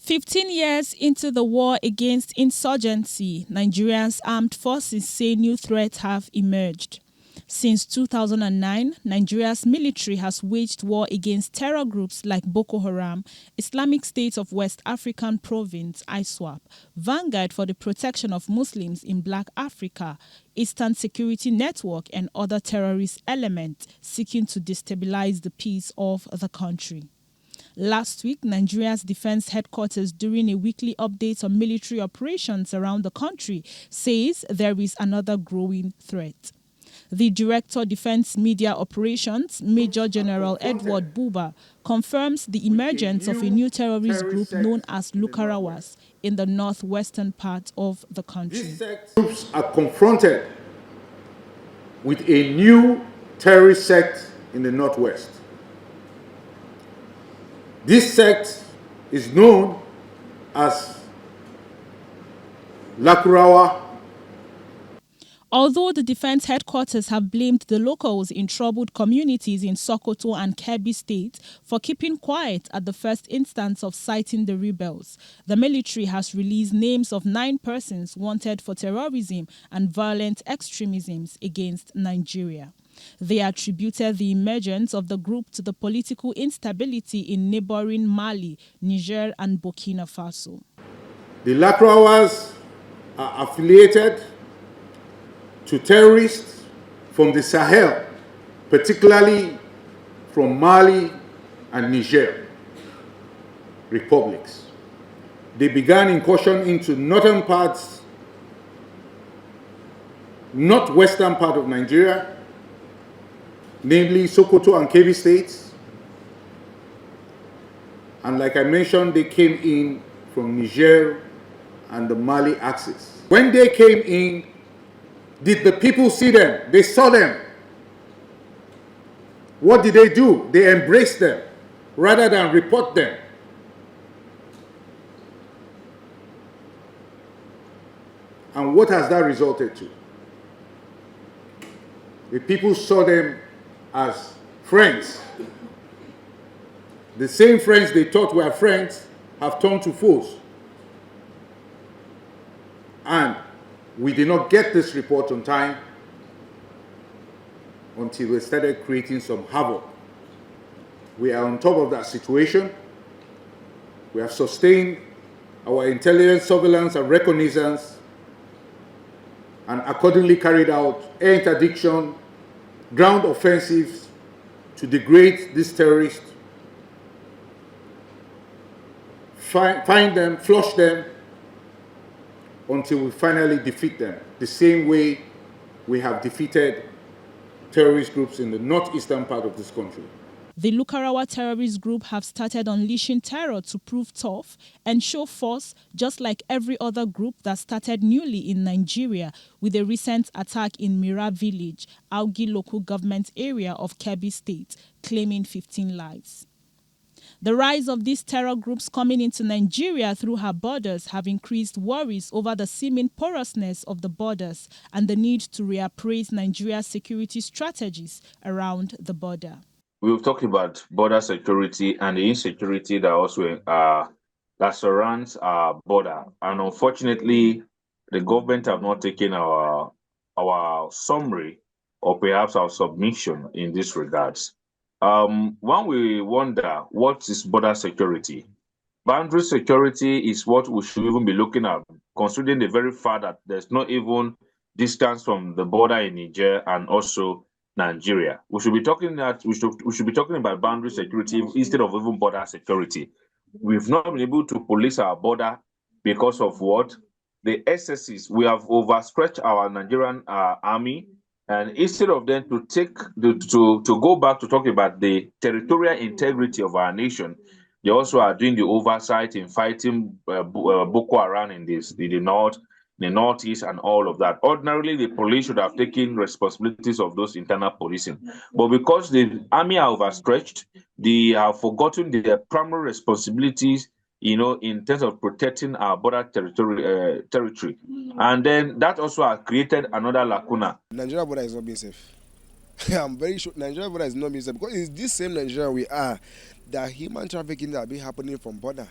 15 years into the war against insurgency, Nigeria's armed forces say new threats have emerged. Since 2009, Nigeria's military has waged war against terror groups like Boko Haram, Islamic State of West African Province, ISWAP, Vanguard for the Protection of Muslims in Black Africa, Eastern Security Network, and other terrorist elements seeking to destabilize the peace of the country. Last week, Nigeria's defense headquarters, during a weekly update on military operations around the country, says there is another growing threat. The Director Defense Media Operations, Major General Edward Buba, confirms the emergence of a new terrorist group known as Lukarawas in the northwestern part of the country. These groups are confronted with a new terrorist sect in the northwest. This sect is known as Lukarawa. Although the defense headquarters have blamed the locals in troubled communities in Sokoto and Kebbi states for keeping quiet at the first instance of citing the rebels, the military has released names of 9 persons wanted for terrorism and violent extremisms against Nigeria. They attributed the emergence of the group to the political instability in neighboring Mali, Niger, and Burkina Faso. The Lukarawas are affiliated to terrorists from the Sahel, particularly from Mali and Niger republics. They began incursion into northwestern part of Nigeria, namely Sokoto and Kebbi states. And like I mentioned, they came in from Niger and the Mali axis. When they came in, did the people see them? They saw them. What did they do? They embraced them rather than report them. And what has that resulted to? The people saw them as friends. The same friends they thought were friends have turned to foes. And we did not get this report on time until we started creating some havoc. We are on top of that situation. We have sustained our intelligence, surveillance, and reconnaissance, and accordingly carried out air interdiction, ground offensives to degrade these terrorists, find them, flush them, until we finally defeat them, the same way we have defeated terrorist groups in the northeastern part of this country. The Lukarawa terrorist group have started unleashing terror to prove tough and show force, just like every other group that started newly in Nigeria with a recent attack in Mira village, Augi local government area of Kebbi state, claiming 15 lives. The rise of these terror groups coming into Nigeria through her borders have increased worries over the seeming porousness of the borders and the need to reappraise Nigeria's security strategies around the border. We've talked about border security and the insecurity that also that surrounds our border. And unfortunately, the government have not taken our summary or perhaps our submission in this regards. When we wonder what is border security, boundary security is what we should even be looking at, considering the very fact that there's not even distance from the border in Niger and also Nigeria. We should be talking about boundary security instead of even border security. We've not been able to police our border because of what? The excesses. We have overstretched our Nigerian army. And instead of them to go back to talk about the territorial integrity of our nation, they also are doing the oversight in fighting Boko Haram in the north, the northeast, and all of that. Ordinarily, the police should have taken responsibilities of those internal policing, but because the army are overstretched, they have forgotten their primary responsibilities, in terms of protecting our border territory. And then that also has created another lacuna. Nigeria border is not being safe. I'm very sure Nigeria border is not being safe because it's this same Nigeria we are that human trafficking that been happening from border.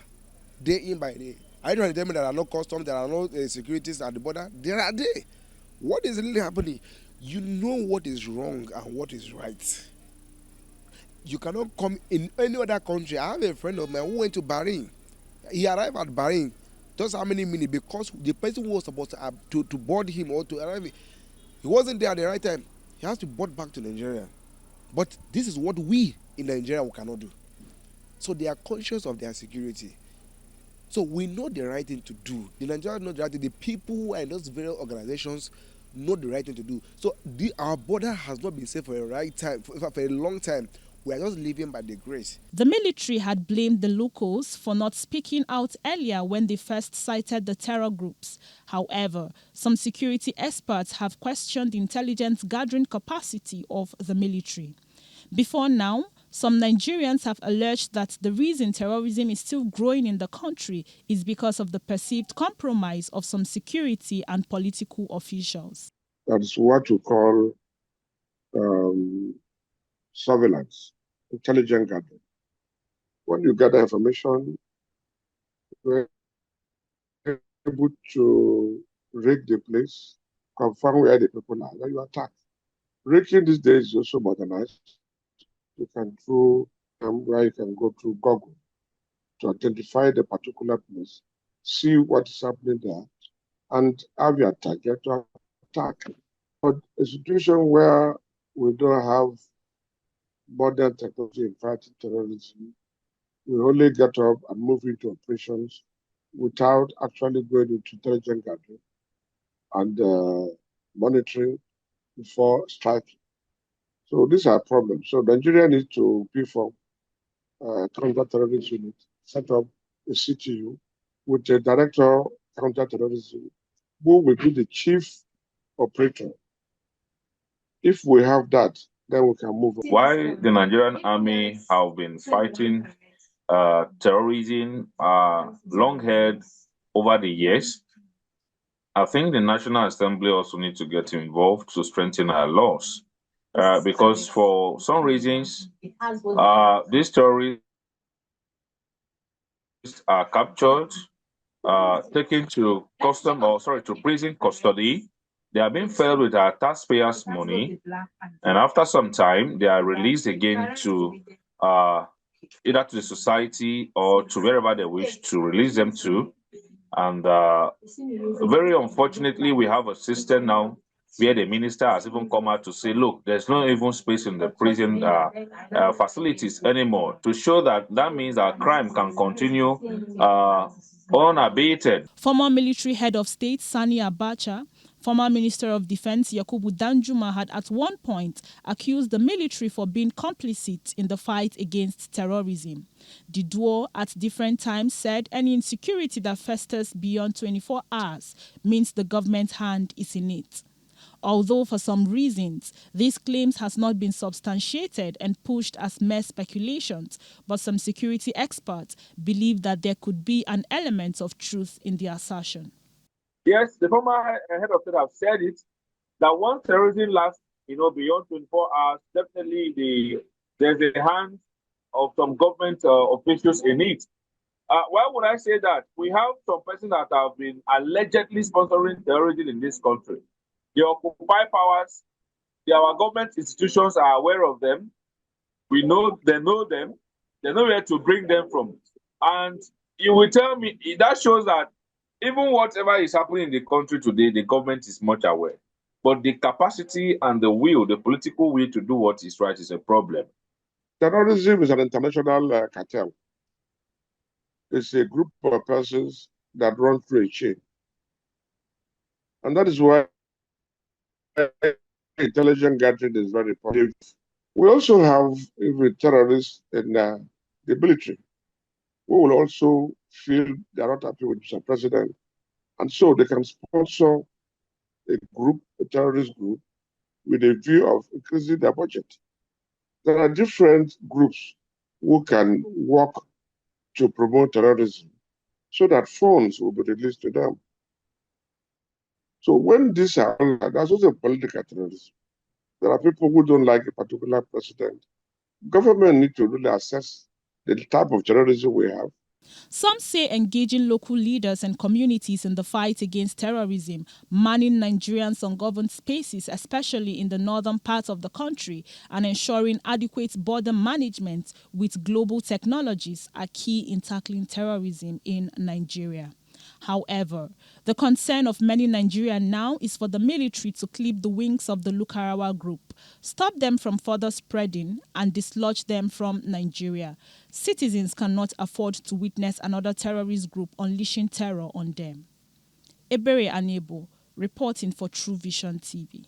day in by day. I don't tell me there are no customs, there are no securities at the border. There are there. What is really happening? You know what is wrong and what is right. You cannot come in any other country. I have a friend of mine who went to Bahrain. He arrived at Bahrain. Just how many minutes? Because the person who was supposed to board him or to arrive, he wasn't there at the right time. He has to board back to Nigeria. But this is what we in Nigeria we cannot do. So they are conscious of their security. So we know the right thing to do. The Nigerians know the right thing. The people who are in those various organizations know the right thing to do. So our border has not been safe for a right time, for a long time. We are just living by the grace. The military had blamed the locals for not speaking out earlier when they first cited the terror groups. However, some security experts have questioned the intelligence gathering capacity of the military. Before now, some Nigerians have alleged that the reason terrorism is still growing in the country is because of the perceived compromise of some security and political officials. That's what we call surveillance, intelligent gathering. When you gather information, you're able to rig the place, confirm where the people are, then you attack. Rigging these days is also modernized. You can through where you can go through Google to identify the particular place, see what is happening there, and have your target to attack. But a situation where we don't have modern technology in fighting terrorism, we only get up and move into operations without actually going into intelligence gathering and monitoring before striking. So these are problems. So Nigeria needs to beef up counter-terrorism unit, set up a CTU with a director of counter-terrorism who will be the chief operator. If we have that, then we can move on. Why the Nigerian army have been fighting terrorism long-haired over the years, I think the National Assembly also need to get involved to strengthen our laws. Because for some reasons, these terrorists are captured, taken to prison custody. They are being fed with our taxpayers' money, and after some time, they are released again to either to the society or to wherever they wish to release them to. And very unfortunately, we have a system now where the minister has even come out to say, look, there's no even space in the prison facilities anymore, to show that means our crime can continue unabated. Former military head of state Sani Abacha, former Minister of Defense Yakubu Danjuma had at one point accused the military for being complicit in the fight against terrorism. The duo at different times said any insecurity that festers beyond 24 hours means the government hand is in it. Although for some reasons, these claims has not been substantiated and pushed as mere speculations, but some security experts believe that there could be an element of truth in the assertion. Yes, the former head of state have said it, that once terrorism lasts, beyond 24 hours, definitely there's a hand of some government officials in it. Why would I say that? We have some persons that have been allegedly sponsoring terrorism in this country. The occupy powers, our government institutions are aware of them. We know they know them. They know where to bring them from. And you will tell me, that shows that even whatever is happening in the country today, the government is much aware. But the capacity and the will, the political will to do what is right is a problem. Terrorism is an international cartel. It's a group of persons that run through a chain. And that is why intelligence gathering is very important. We also have even terrorists in the military who will also feel they are not happy with Mr. President. And so they can sponsor a terrorist group, with a view of increasing their budget. There are different groups who can work to promote terrorism so that funds will be released to them. So when these are, there's also political terrorism. There are people who don't like a particular president. Government need to really assess the type of terrorism we have Some say engaging local leaders and communities in the fight against terrorism, manning Nigerians' ungoverned spaces, especially in the northern parts of the country, and ensuring adequate border management with global technologies are key in tackling terrorism in Nigeria. However, the concern of many Nigerians now is for the military to clip the wings of the Lukarawa group, stop them from further spreading, and dislodge them from Nigeria. Citizens cannot afford to witness another terrorist group unleashing terror on them. Ebere Anebo, reporting for True Vision TV.